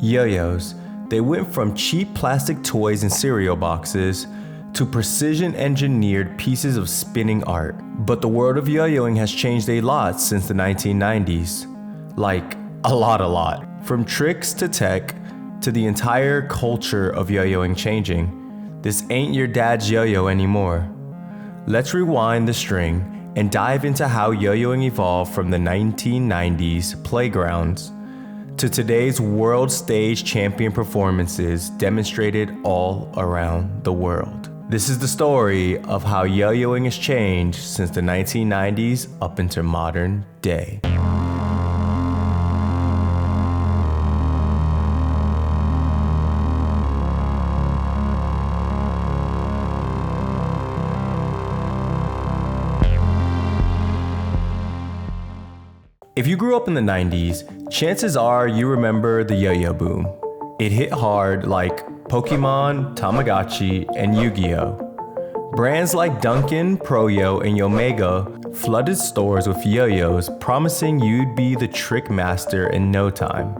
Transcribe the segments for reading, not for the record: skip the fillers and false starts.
Yo-yos. They went from cheap plastic toys and cereal boxes to precision-engineered pieces of spinning art. But the world of yo-yoing has changed a lot since the 1990s. Like, a lot. From tricks to tech to the entire culture of yo-yoing changing. This ain't your dad's yo-yo anymore. Let's rewind the string and dive into how yo-yoing evolved from the 1990s playgrounds to today's world stage champion performances demonstrated all around the world. This is the story of how yo-yoing has changed since the 1990s up into modern day. If you grew up in the 90s, chances are you remember the yo-yo boom. It hit hard like Pokemon, Tamagotchi, and Yu-Gi-Oh! Brands like Dunkin', Pro-Yo, and Yomega flooded stores with yo-yos, promising you'd be the trick master in no time,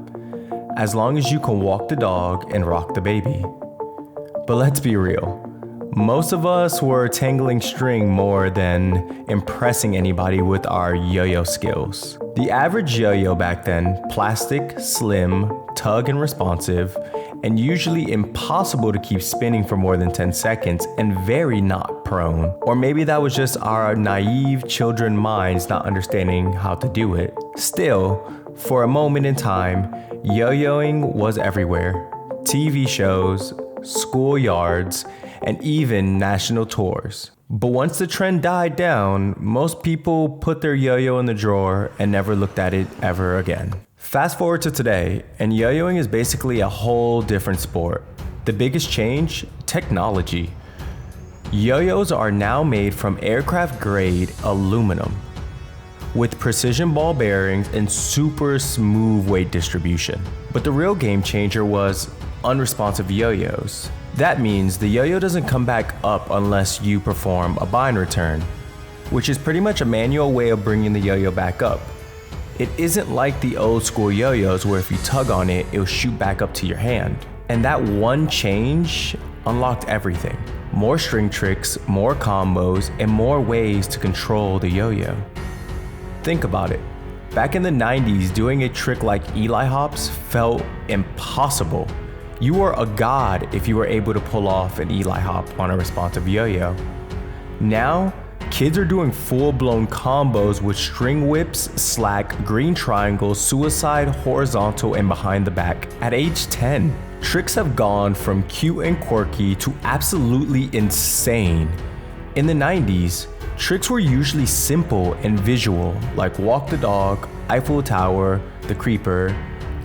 as long as you can walk the dog and rock the baby. But let's be real. Most of us were tangling string more than impressing anybody with our yo-yo skills. The average yo-yo back then, plastic, slim, tug and responsive, and usually impossible to keep spinning for more than 10 seconds and very not prone. Or maybe that was just our naive children minds not understanding how to do it. Still, for a moment in time, yo-yoing was everywhere. TV shows, schoolyards, and even national tours. But once the trend died down, most people put their yo-yo in the drawer and never looked at it ever again. Fast forward to today, and yo-yoing is basically a whole different sport. The biggest change? Technology. Yo-yos are now made from aircraft-grade aluminum, with precision ball bearings and super smooth weight distribution. But the real game changer was unresponsive yo-yos. That means the yo-yo doesn't come back up unless you perform a bind return, which is pretty much a manual way of bringing the yo-yo back up. It isn't like the old school yo-yos where if you tug on it, it'll shoot back up to your hand. And that one change unlocked everything. More string tricks, more combos, and more ways to control the yo-yo. Think about it. Back in the 90s, doing a trick like Eli hops felt impossible. You were a god if you were able to pull off an Eli hop on a responsive yo-yo. Now, kids are doing full-blown combos with string whips, slack, green triangles, suicide, horizontal, and behind the back at age 10. Tricks have gone from cute and quirky to absolutely insane. In the 90s, tricks were usually simple and visual, like walk the dog, Eiffel Tower, the creeper,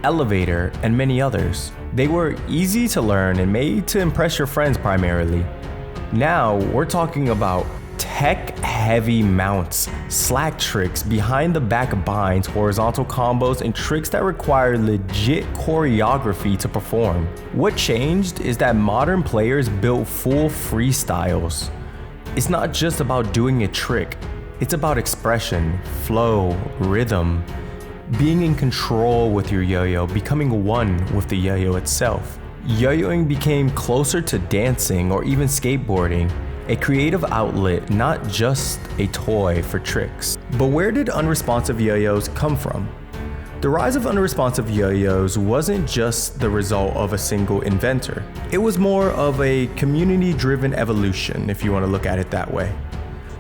elevator, and many others. They were easy to learn and made to impress your friends primarily. Now, we're talking about tech-heavy mounts, slack tricks, behind-the-back binds, horizontal combos, and tricks that require legit choreography to perform. What changed is that modern players built full freestyles. It's not just about doing a trick, it's about expression, flow, rhythm, being in control with your yo-yo, becoming one with the yo-yo itself. Yo-yoing became closer to dancing or even skateboarding, a creative outlet, not just a toy for tricks. But where did unresponsive yo-yos come from? The rise of unresponsive yo-yos wasn't just the result of a single inventor. It was more of a community-driven evolution, if you want to look at it that way.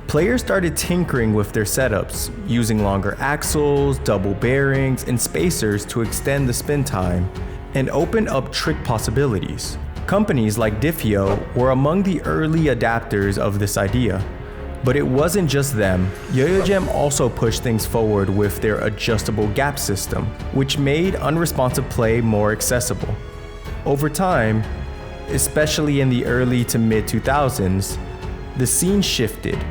Players started tinkering with their setups, using longer axles, double bearings, and spacers to extend the spin time and open up trick possibilities. Companies like Diffio were among the early adapters of this idea. But it wasn't just them. Yo-Yo Jam also pushed things forward with their adjustable gap system, which made unresponsive play more accessible. Over time, especially in the early to mid 2000s, the scene shifted.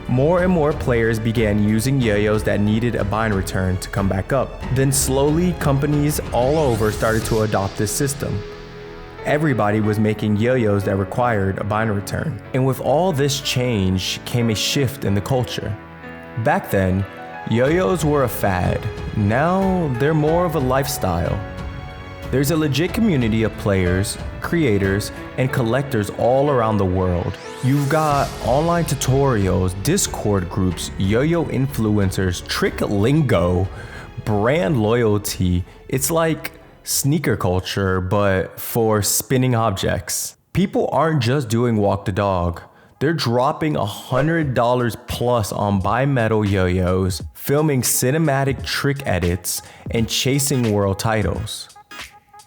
More and more players began using yo-yos that needed a bind return to come back up. Then slowly, companies all over started to adopt this system. Everybody was making yo-yos that required a bind return. And with all this change came a shift in the culture. Back then, yo-yos were a fad. Now they're more of a lifestyle. There's a legit community of players, creators, and collectors all around the world. You've got online tutorials, Discord groups, yo-yo influencers, trick lingo, brand loyalty. It's like sneaker culture, but for spinning objects. People aren't just doing walk the dog. They're dropping $100 plus on bimetal yo-yos, filming cinematic trick edits, and chasing world titles.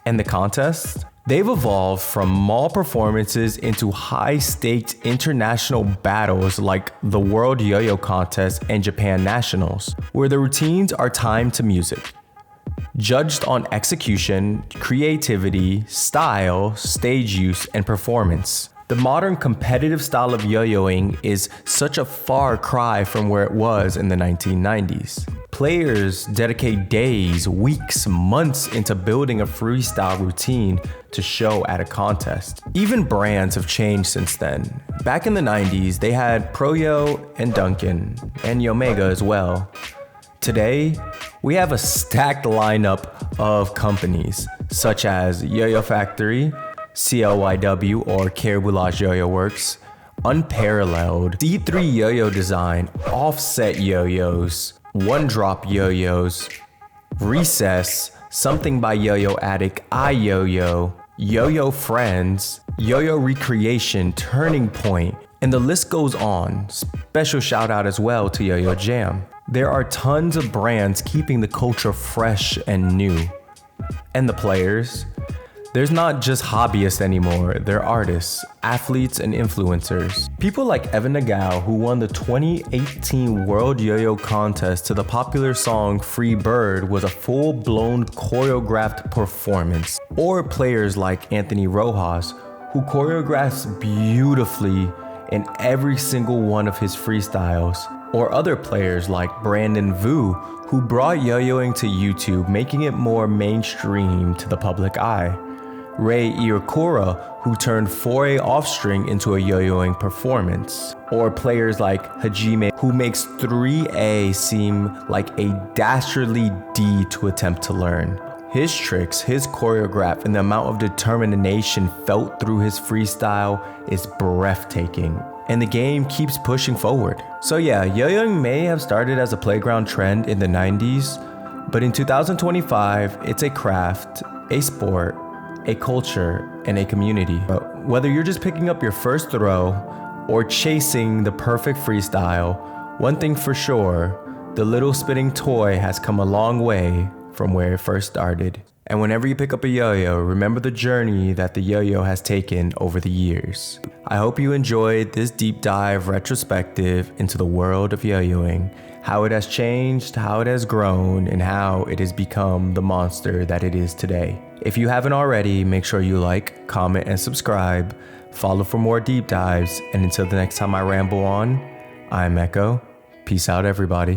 And the contests? They've evolved from mall performances into high-staked international battles like the World Yo-Yo Contest and Japan Nationals, where the routines are timed to music. Judged on execution, creativity, style, stage use, and performance. The modern competitive style of yo-yoing is such a far cry from where it was in the 1990s. Players dedicate days, weeks, months into building a freestyle routine to show at a contest. Even brands have changed since then. Back in the 90s, they had Pro-Yo and Duncan, and Yomega as well. Today, we have a stacked lineup of companies such as Yo-Yo Factory, CLYW or Caribou Yo-Yo Works, Unparalleled, D3 Yo-Yo Design, Offset Yo-Yos, One Drop Yo-Yos, Recess, Something by Yo-Yo Addict, iYoyo, Yo-Yo Friends, Yo-Yo Recreation, Turning Point, and the list goes on. Special shout out as well to Yo-Yo Jam. There are tons of brands keeping the culture fresh and new. And the players? There's not just hobbyists anymore, they're artists, athletes, and influencers. People like Evan Nagao, who won the 2018 World Yo-Yo Contest to the popular song Free Bird, was a full-blown choreographed performance. Or players like Anthony Rojas, who choreographs beautifully in every single one of his freestyles. Or other players like Brandon Vu, who brought yo-yoing to YouTube, making it more mainstream to the public eye. Ray Iokura, who turned 4A offstring into a yo-yoing performance. Or players like Hajime, who makes 3A seem like a dastardly D to attempt to learn. His tricks, his choreograph, and the amount of determination felt through his freestyle is breathtaking. And the game keeps pushing forward. So yeah, yo-yoing may have started as a playground trend in the 90s, but in 2025, it's a craft, a sport, a culture, and a community. Whether you're just picking up your first throw or chasing the perfect freestyle, one thing for sure, the little spinning toy has come a long way from where it first started. And whenever you pick up a yo-yo, remember the journey that the yo-yo has taken over the years. I hope you enjoyed this deep dive retrospective into the world of yo-yoing, how it has changed, how it has grown, and how it has become the monster that it is today. If you haven't already, make sure you like, comment, and subscribe. Follow for more deep dives, and until the next time I ramble on, I'm Echo. Peace out, everybody.